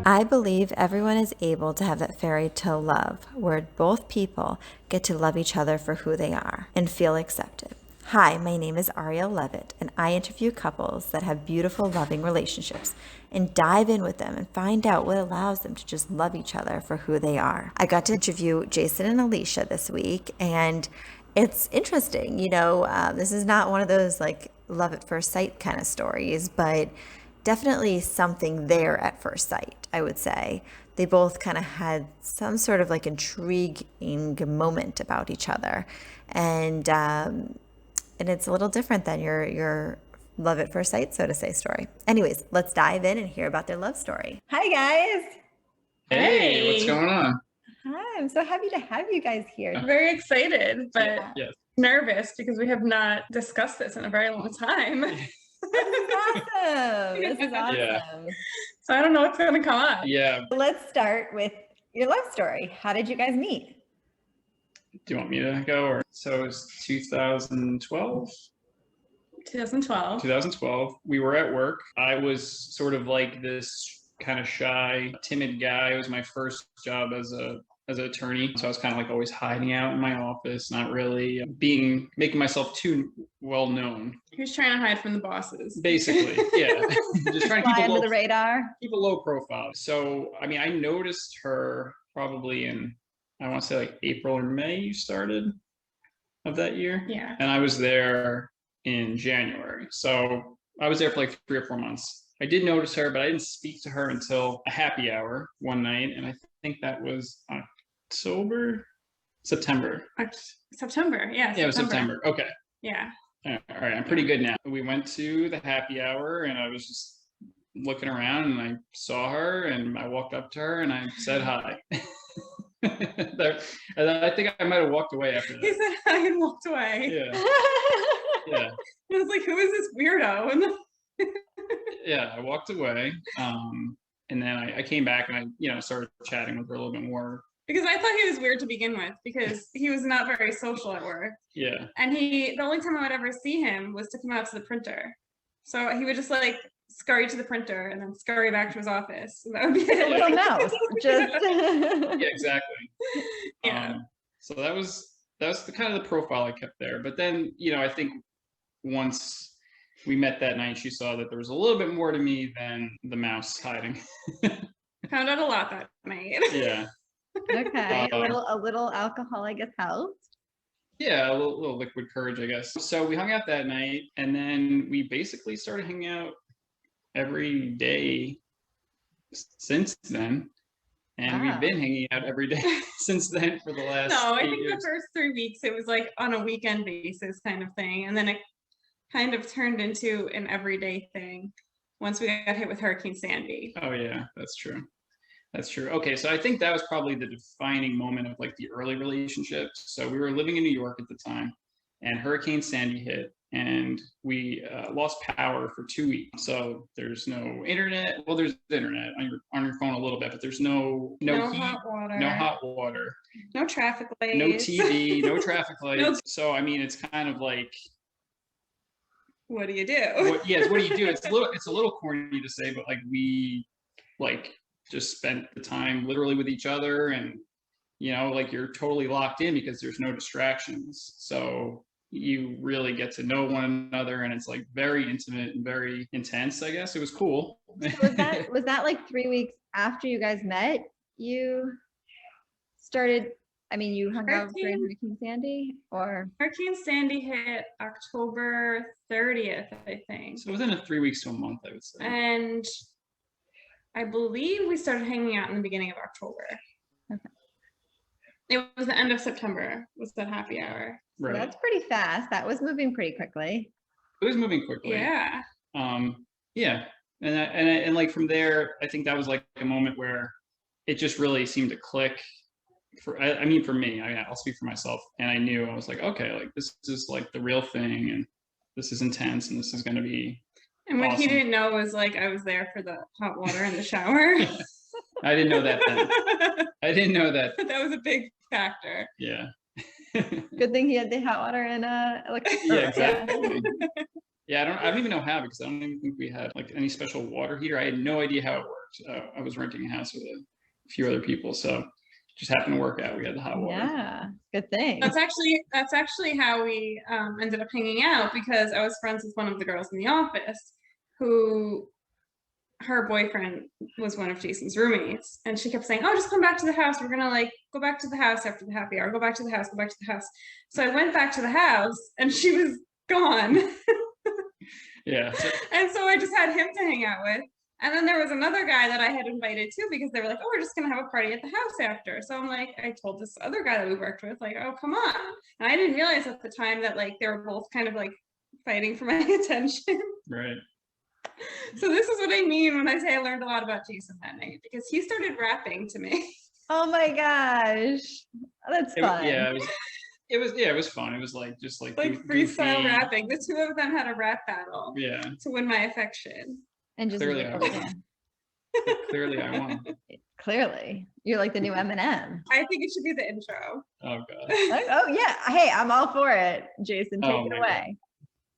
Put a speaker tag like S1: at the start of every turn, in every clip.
S1: I believe everyone is able to have that fairy tale love where both people get to love each other for who they are and feel accepted. Hi, my name is Ariel Levitt, and I interview couples that have beautiful, loving relationships and dive in with them and find out what allows them to just love each other for who they are. I got to interview Jason and Alicia this week, and it's interesting. This is not one of those like love at first sight kind of stories, but definitely something there at first sight, I would say. They both kind of had some sort of like intriguing moment about each other. And it's a little different than your love at first sight, so to say, story. Anyways, let's dive in and hear about their love story. Hi, guys.
S2: Hey, what's going on?
S1: Hi, I'm so happy to have you guys here.
S2: I'm
S3: very excited, but
S2: Yes.
S3: nervous because we have not discussed this in a very long time.
S1: This is awesome. This is awesome.
S2: Yeah.
S3: So I don't know what's going to come up.
S2: Yeah.
S1: Let's start with your love story. How did you guys meet?
S2: Do you want me to go? Or so it was 2012.
S3: 2012.
S2: 2012. We were at work. I was sort of like this kind of shy, timid guy. It was my first job as an attorney. So I was kind of like always hiding out in my office, not really making myself too well known.
S3: He was trying to hide from the bosses.
S2: Basically, yeah. Just trying to
S1: Fly under the radar.
S2: keep a low profile. So, I mean, I noticed her probably in, I want to say like April or May you started of that year.
S3: Yeah.
S2: And I was there in January. So I was there for like 3 or 4 months. I did notice her, but I didn't speak to her until a happy hour one night. And I think that was September.
S3: September, yeah.
S2: Yeah, it was September. Okay.
S3: Yeah.
S2: All right, I'm pretty good now. We went to the happy hour and I was just looking around and I saw her and I walked up to her and I said hi. And I think I might have walked away after that.
S3: He said hi and walked away.
S2: Yeah. Yeah.
S3: I was like, who is this weirdo? And
S2: Yeah, I walked away. And then I came back and I started chatting with her a little bit more.
S3: because I thought he was weird to begin with because he was not very social at work.
S2: Yeah.
S3: And the only time I would ever see him was to come out to the printer. So he would just like scurry to the printer and then scurry back to his office. So that would be
S1: A little mouse. Just
S2: Yeah, exactly.
S3: Yeah.
S2: So that was the kind of the profile I kept there. But then, I think once we met that night, she saw that there was a little bit more to me than the mouse hiding.
S3: Found out a lot that night.
S2: Yeah.
S1: okay. A little alcohol, I guess, helped.
S2: Yeah, a little liquid courage, I guess. So we hung out that night, and then we basically started hanging out every day since then. And
S1: Wow.
S2: we've been hanging out every day since then for the last
S3: No, I
S2: 8
S3: think
S2: years.
S3: the first 3 weeks it was like on a weekend basis kind of thing. And then it kind of turned into an everyday thing once we got hit with Hurricane Sandy.
S2: Oh yeah, that's true. That's true. Okay, so I think that was probably the defining moment of like the early relationships. So we were living in New York at the time, and Hurricane Sandy hit, and we lost power for 2 weeks. So there's no internet. Well, there's internet on your phone a little bit, but there's no heat,
S3: hot water.
S2: no hot water,
S3: No traffic lights.
S2: no TV, no traffic lights.
S3: No.
S2: So I mean, it's kind of like,
S3: What do you do?
S2: what do you do? It's a little corny to say, but like we like just spent the time literally with each other, and like you're totally locked in because there's no distractions. So you really get to know one another, and it's like very intimate and very intense. I guess it was cool.
S1: So was that like 3 weeks after you guys met? You started. I mean, you hung out during Hurricane Sandy, or
S3: Hurricane Sandy hit October 30th, I think.
S2: So within 3 weeks to a month, I would say.
S3: And I believe we started hanging out in the beginning of October.
S1: Okay.
S3: It was the end of September was that happy hour.
S2: Right.
S1: that's pretty fast. That was moving pretty quickly.
S2: It was moving quickly.
S3: Yeah.
S2: Yeah. And like from there, I think that was like a moment where it just really seemed to click. For me, I'll speak for myself, and I knew, I was like, okay, like this is like the real thing, and this is intense, and this is going to be
S3: And what he
S2: awesome.
S3: didn't know was like I was there for the hot water in the shower.
S2: I didn't know that then. I didn't know that.
S3: That was a big factor.
S2: Yeah.
S1: Good thing he had the hot water and electricity.
S2: Yeah, exactly. Yeah, I don't even know how, because I don't even think we had like any special water heater. I had no idea how it worked. I was renting a house with a few other people, so just happened to work out. We had the hot water.
S4: Yeah, good thing.
S3: That's actually how we ended up hanging out, because I was friends with one of the girls in the office who her boyfriend was one of Jason's roommates, and she kept saying, "Oh, just come back to the house. We're gonna like go back to the house after the happy hour. Go back to the house. Go back to the house." So I went back to the house, and she was gone.
S2: Yeah.
S3: And so I just had him to hang out with. And then there was another guy that I had invited too, because they were like, "Oh, we're just gonna have a party at the house after." So I'm like, I told this other guy that we worked with, like, "Oh, come on." And I didn't realize at the time that like they were both kind of like fighting for my attention.
S2: Right.
S3: So this is what I mean when I say I learned a lot about Jason that night, because he started rapping to me.
S4: Oh my gosh, that's fun.
S2: Yeah, it was fun. It was like just like
S3: Like freestyle
S2: goofy.
S3: rapping. The two of them had a rap battle
S2: Yeah,
S3: to win my affection.
S4: And just
S2: Clearly I
S4: oh,
S2: won.
S4: yeah.
S2: clearly I won.
S4: Clearly, you're like the new Eminem.
S3: I think it should be the intro.
S2: Oh god.
S4: Oh yeah, hey, I'm all for it. Jason, take
S2: Oh
S4: it
S2: my
S4: away.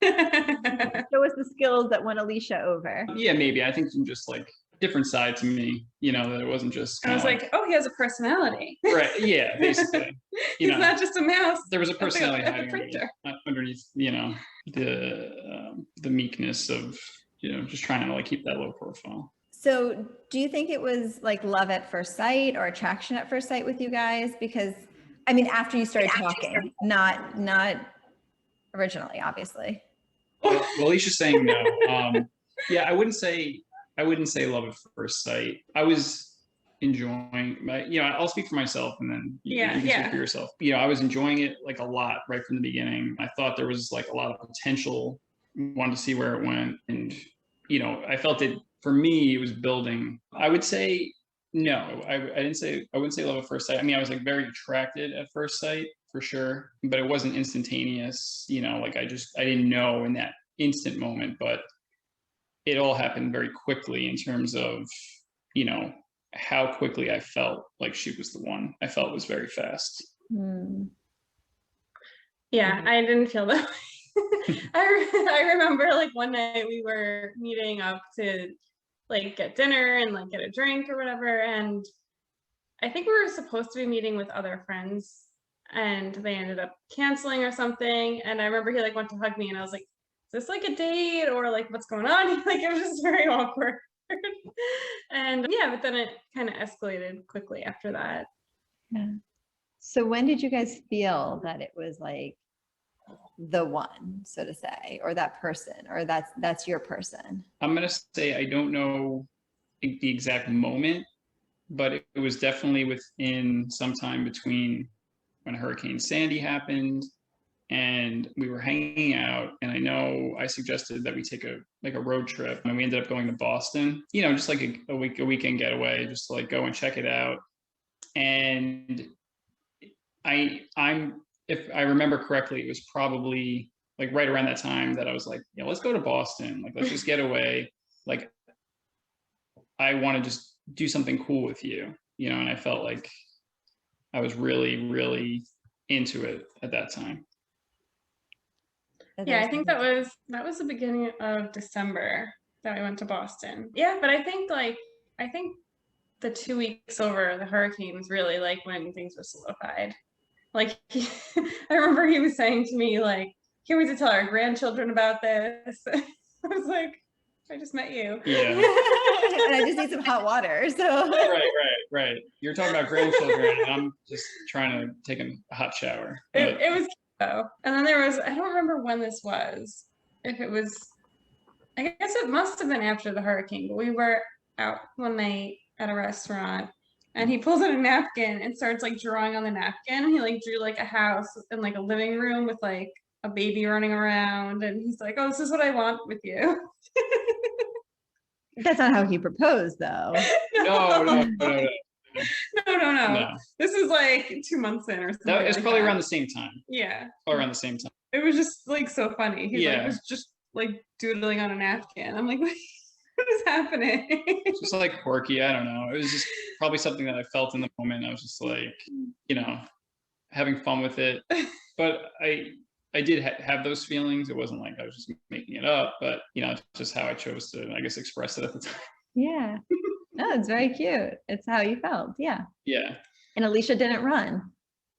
S4: Show us the skills that won Alicia over.
S2: Yeah, maybe. I think from just like different side to me, that it wasn't just
S3: I was
S2: kinda
S3: like, oh, he has a personality.
S2: right. Yeah, basically.
S3: He's not just a mouse.
S2: There was a personality
S3: at the
S2: hiding
S3: printer.
S2: underneath, the meekness of, just trying to like keep that low profile.
S4: So do you think it was like love at first sight or attraction at first sight with you guys? Because I mean, after you started talking, not originally, obviously.
S2: Well, Alicia's saying no. Yeah, I wouldn't say love at first sight. I was enjoying I'll speak for myself, and then you can speak for yourself. I was enjoying it like a lot right from the beginning. I thought there was like a lot of potential. Wanted to see where it went, and I felt it. For me, it was building. I would say no. I wouldn't say love at first sight. I mean, I was like very attracted at first sight for sure, but it wasn't instantaneous. Like I didn't know in that instant moment, but it all happened very quickly in terms of how quickly I felt like she was the one. I felt it was very fast.
S3: Yeah, I didn't feel that way. I remember like one night we were meeting up to like get dinner and like get a drink or whatever, and I think we were supposed to be meeting with other friends, and they ended up canceling or something. And I remember he like went to hug me, and I was like, "Is this like a date or like what's going on?" Like it was just very awkward. And yeah, but then it kind of escalated quickly after that.
S4: Yeah. So when did you guys feel that it was like the one, so to say, or that person, or that's your person?
S2: I'm gonna say I don't know the exact moment, but it was definitely within sometime between when Hurricane Sandy happened and we were hanging out, and I know I suggested that we take a road trip, and we ended up going to Boston, just like a weekend getaway, just to like go and check it out. And if I remember correctly, it was probably like right around that time that I was like, yeah, let's go to Boston. Like, let's just get away. Like, I want to just do something cool with you, and I felt like I was really, really into it at that time.
S3: Yeah, I think that was the beginning of December that we went to Boston. Yeah, but I think the 2 weeks over the hurricane was really like when things were solidified. Like I remember he was saying to me like, "Can't wait to tell our grandchildren about this." I was like, "I just met you."
S2: Yeah.
S4: And I just need some hot water. So
S2: Right. You're talking about grandchildren, and I'm just trying to take a hot shower.
S3: It was cute though. And then there was, I don't remember when this was. If it was, I guess it must have been after the hurricane, but we were out one night at a restaurant, and he pulls out a napkin and starts like drawing on the napkin. He like drew like a house and like a living room with like a baby running around, and he's like, "Oh, this is what I want with you."
S4: that's not how he proposed, though.
S2: No.
S3: No. This is like 2 months in or something.
S2: It's probably around the same time.
S3: Yeah.
S2: Probably around the same time.
S3: It was just like so funny. He
S2: Yeah.
S3: like was just like doodling on a napkin. I'm like, what is happening?
S2: It's just like quirky. I don't know. It was just probably something that I felt in the moment. I was just like, having fun with it. But I did have those feelings. It wasn't like I was just making it up, but it's just how I chose to, I guess, express it at the time.
S4: Yeah. No, it's very cute. It's how you felt. Yeah.
S2: Yeah.
S4: And Alicia didn't run.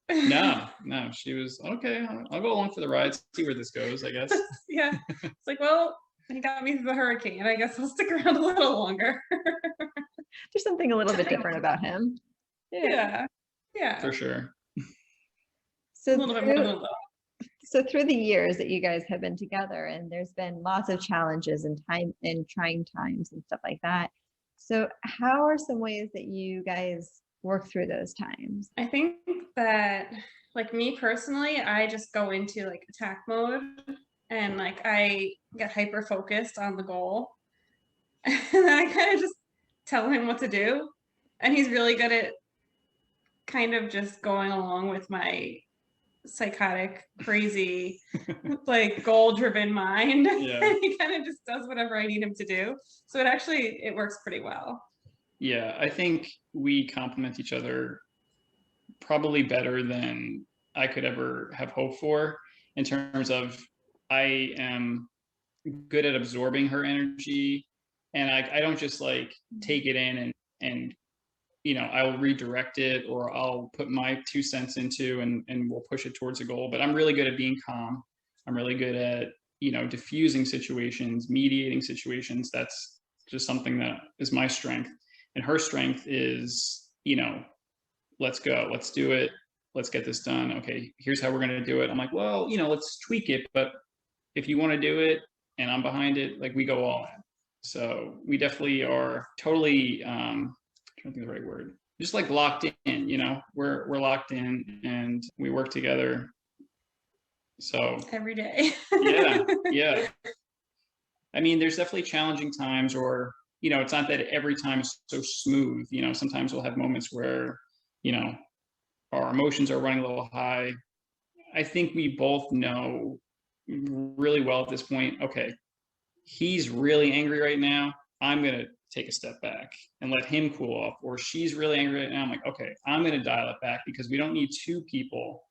S2: No, she was okay. I'll go along for the ride, see where this goes, I guess.
S3: Yeah. It's like, well, he got me through the hurricane. I guess I'll stick around a little longer.
S4: There's something a little bit different about him.
S3: Yeah. Yeah.
S2: For sure.
S4: So
S3: A little bit more than a little.
S4: So through the years that you guys have been together, and there's been lots of challenges and trying times and stuff like that. So how are some ways that you guys work through those times?
S3: I think that, like, me personally, I just go into like attack mode, and like I get hyper focused on the goal. And then I kind of just tell him what to do. And he's really good at kind of just going along with my psychotic, crazy, like goal-driven mind.
S2: Yeah.
S3: And he kind of just does whatever I need him to do. So it works pretty well.
S2: Yeah, I think we complement each other probably better than I could ever have hoped for, in terms of I am good at absorbing her energy, and I don't just like take it in and I'll redirect it, or I'll put my 2 cents into and we'll push it towards a goal. But I'm really good at being calm. I'm really good at diffusing situations, mediating situations. That's just something that is my strength. And her strength is, let's go, let's do it, let's get this done. Okay, here's how we're going to do it. I'm like, well, let's tweak it, but if you want to do it and I'm behind it, like, we go all in. So we definitely are totally I'm trying to think of the right word, just like locked in. We're locked in and we work together. So
S3: Every day.
S2: yeah. I mean, there's definitely challenging times, or it's not that every time is so smooth. Sometimes we'll have moments where our emotions are running a little high. I think we both know really well at this point, okay, he's really angry right now, I'm going to take a step back and let him cool off. Or she's really angry right now, I'm like, okay, I'm going to dial it back, because we don't need 2 people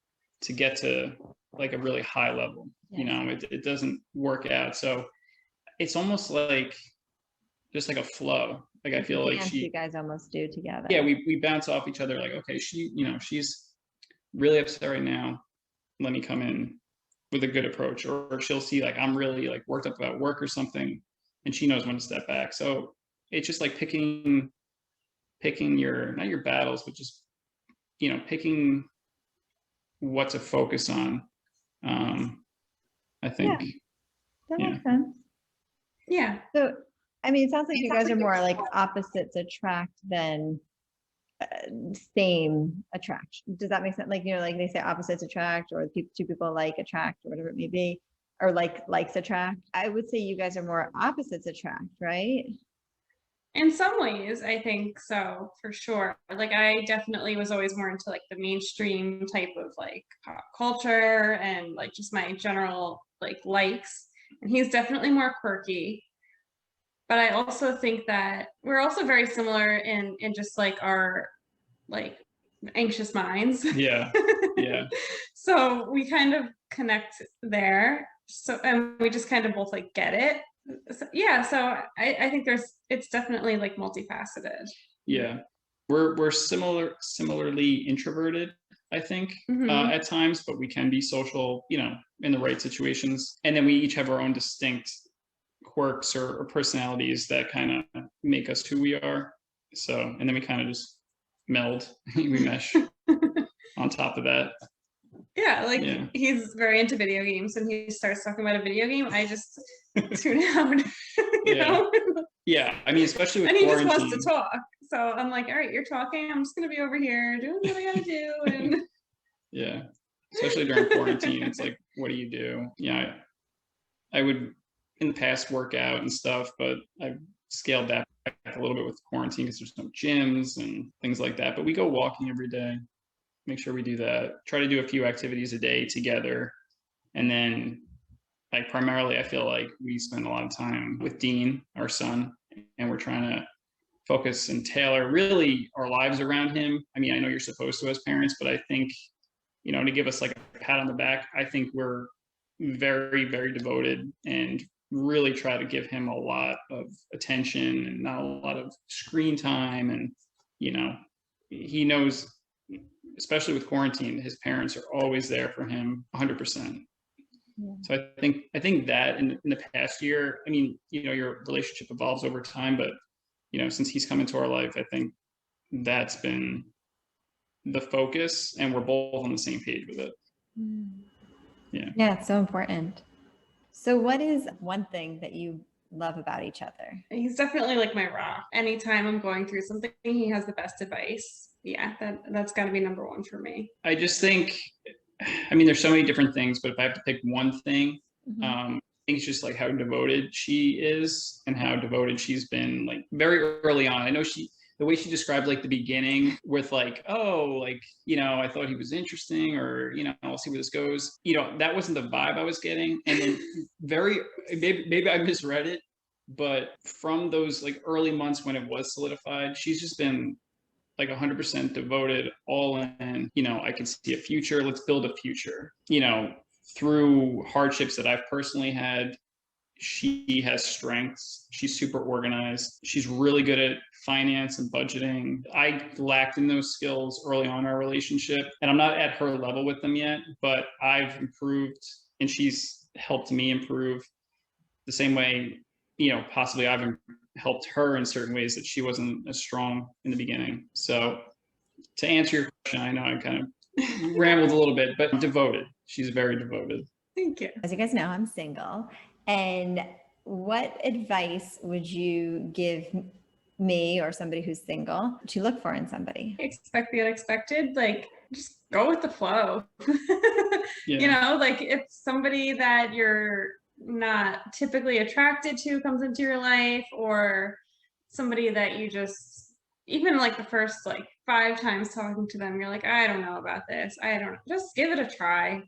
S2: to get to like a really high level.
S4: Yes.
S2: It doesn't work out. So it's almost like just like a flow. Like, I feel like
S4: you guys almost do together.
S2: yeah, we bounce off each other. Like, okay, she's really upset right now, let me come in with a good approach. Or she'll see like I'm really like worked up about work or something, and she knows when to step back. So it's just like picking your, not your battles, but just picking what to focus on. I think
S4: That
S2: yeah.
S4: makes sense.
S3: Yeah.
S4: So, I mean, it sounds like you guys are more like opposites attract than same attraction. Does that make sense? Like, like they say opposites attract, or 2 people like attract, or whatever it may be, or likes attract. I would say you guys are more opposites attract, right?
S3: In some ways, I think so, for sure. Like, I definitely was always more into like the mainstream type of like pop culture and like just my general like likes. And he's definitely more quirky. But I also think that we're also very similar in just like our like anxious minds.
S2: Yeah.
S3: So we kind of connect there. So, and we just kind of both like get it. So, yeah. So I think it's definitely like multifaceted.
S2: Yeah. We're similarly introverted, I think, at times, but we can be social, in the right situations. And then we each have our own distinct quirks or personalities that kind of make us who we are. So, and then we kind of just meld, we mesh on top of that.
S3: Yeah, like he's very into video games, and he starts talking about a video game, I just tune out. you know?
S2: Yeah, I mean, especially with
S3: and he
S2: quarantine.
S3: just wants to talk. So I'm like, all right, you're talking, I'm just gonna be over here doing what I gotta do. And
S2: yeah, especially during quarantine, it's like, what do you do? Yeah, I would in the past work out and stuff, but I've scaled that back a little bit with quarantine because there's no gyms and things like that. But we go walking every day. Make sure we do that. Try to do a few activities a day together. And then like primarily, I feel like we spend a lot of time with Dean, our son, and we're trying to focus and tailor really our lives around him. I mean, I know you're supposed to as parents, but I think, to give us like a pat on the back, I think we're very, very devoted and really try to give him a lot of attention and not a lot of screen time. And, he knows, especially with quarantine, his parents are always there for him 100%.
S4: Yeah.
S2: So I think that in the past year, I mean, your relationship evolves over time, but, since he's come into our life, I think that's been the focus, and we're both on the same page with it.
S4: Yeah, it's so important. So what is one thing that you love about each other?
S3: He's definitely like my rock. Anytime I'm going through something, he has the best advice. Yeah, that's got to be number one for me.
S2: I just think, I mean, there's so many different things, but if I have to pick one thing, I think it's just like how devoted she is and how devoted she's been, like very early on. I know the way she described like the beginning with like, oh, like, I thought he was interesting, or, I'll see where this goes. That wasn't the vibe I was getting. And then maybe I misread it, but from those like early months when it was solidified, she's just been like 100% devoted, all in. I can see a future. Let's build a future. Through hardships that I've personally had, she has strengths. She's super organized. She's really good at finance and budgeting. I lacked in those skills early on in our relationship, and I'm not at her level with them yet, but I've improved and she's helped me improve the same way, possibly I've helped her in certain ways that she wasn't as strong in the beginning. So to answer your question, I know I kind of rambled a little bit, but devoted. She's very devoted.
S3: Thank you.
S4: As you guys know, I'm single. And what advice would you give me or somebody who's single to look for in somebody?
S3: Expect the unexpected. Like, just go with the flow. Like if somebody that you're not typically attracted to comes into your life, or somebody that you just, even like the first like 5 times talking to them, you're like, I don't know about this. Just give it a try.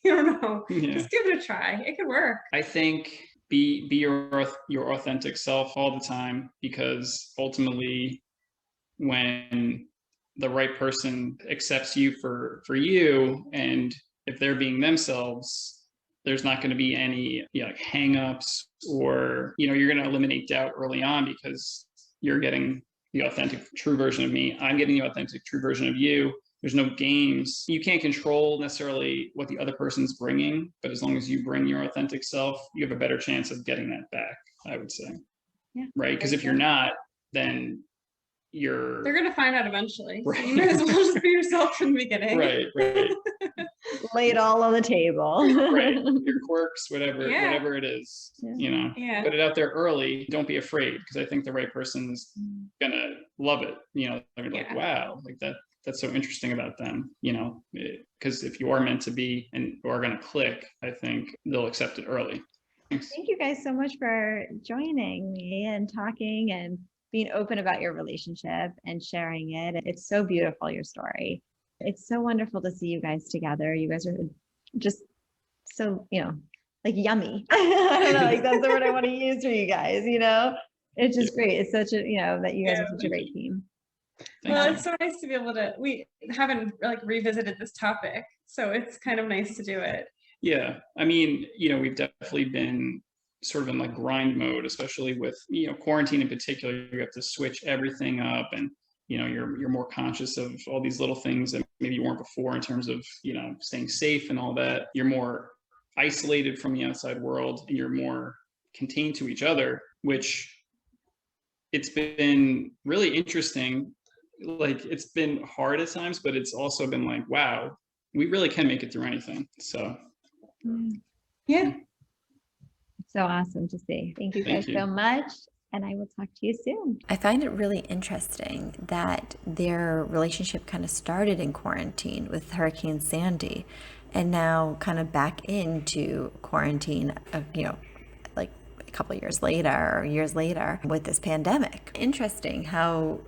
S3: You don't know.
S2: Yeah.
S3: Just give it a try. It could work.
S2: I think be your authentic self all the time, because ultimately when the right person accepts you for you, and if they're being themselves, there's not going to be any like hang-ups, or you're going to eliminate doubt early on, because you're getting the authentic true version of me. I'm getting the authentic true version of you. There's no games. You can't control necessarily what the other person's bringing, but as long as you bring your authentic self, you have a better chance of getting that back, I would say.
S4: Yeah.
S2: Right? Because if you're not, then they're
S3: going to find out eventually.
S2: Right.
S3: So you might as well just be yourself from the beginning.
S2: Right.
S4: Lay it all on the table.
S2: Right. Your quirks, whatever it is,
S3: Yeah.
S2: put it out there early. Don't be afraid, because I think the right person's gonna love it. They're gonna be like, wow, like that's so interesting about them, because if you are meant to be and you are going to click, I think they'll accept it early. Thanks.
S4: Thank you guys so much for joining me and talking and being open about your relationship and sharing it. It's so beautiful, your story. It's so wonderful to see you guys together. You guys are just so, like yummy. I don't know, like that's the word I want to use for you guys, It's just great. It's such a, that you guys are such a great team.
S3: Well, it's so nice to be able to, we haven't like revisited this topic, so it's kind of nice to do it.
S2: Yeah. I mean, we've definitely been sort of in like grind mode, especially with, quarantine in particular. You have to switch everything up, and, you're more conscious of all these little things that maybe you weren't before, in terms of, staying safe and all that. You're more isolated from the outside world, and you're more contained to each other, which it's been really interesting. Like, it's been hard at times, but it's also been like, wow, we really can make it through anything. So
S3: yeah,
S4: so awesome to see. Thank you guys so much, and I will talk to you soon.
S1: I find it really interesting that their relationship kind of started in quarantine with Hurricane Sandy, and now kind of back into quarantine, like a couple of years later or years later with this pandemic. Interesting how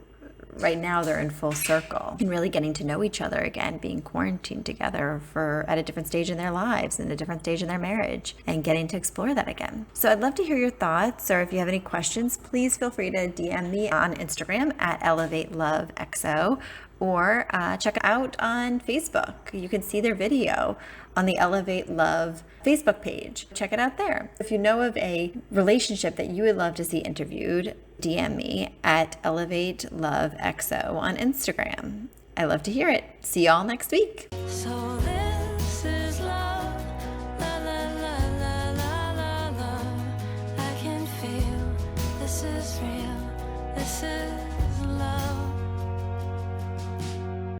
S1: right now they're in full circle and really getting to know each other again, being quarantined together at a different stage in their lives and a different stage in their marriage, and getting to explore that again. So I'd love to hear your thoughts, or if you have any questions, please feel free to DM me on Instagram at ElevateLoveXO, or check it out on Facebook. You can see their video on the Elevate Love Facebook page. Check it out there. If you know of a relationship that you would love to see interviewed, DM me at Elevate Love XO on Instagram. I love to hear it. See y'all next week.
S5: So this is love, la la la la la la la. I can feel this is real, this is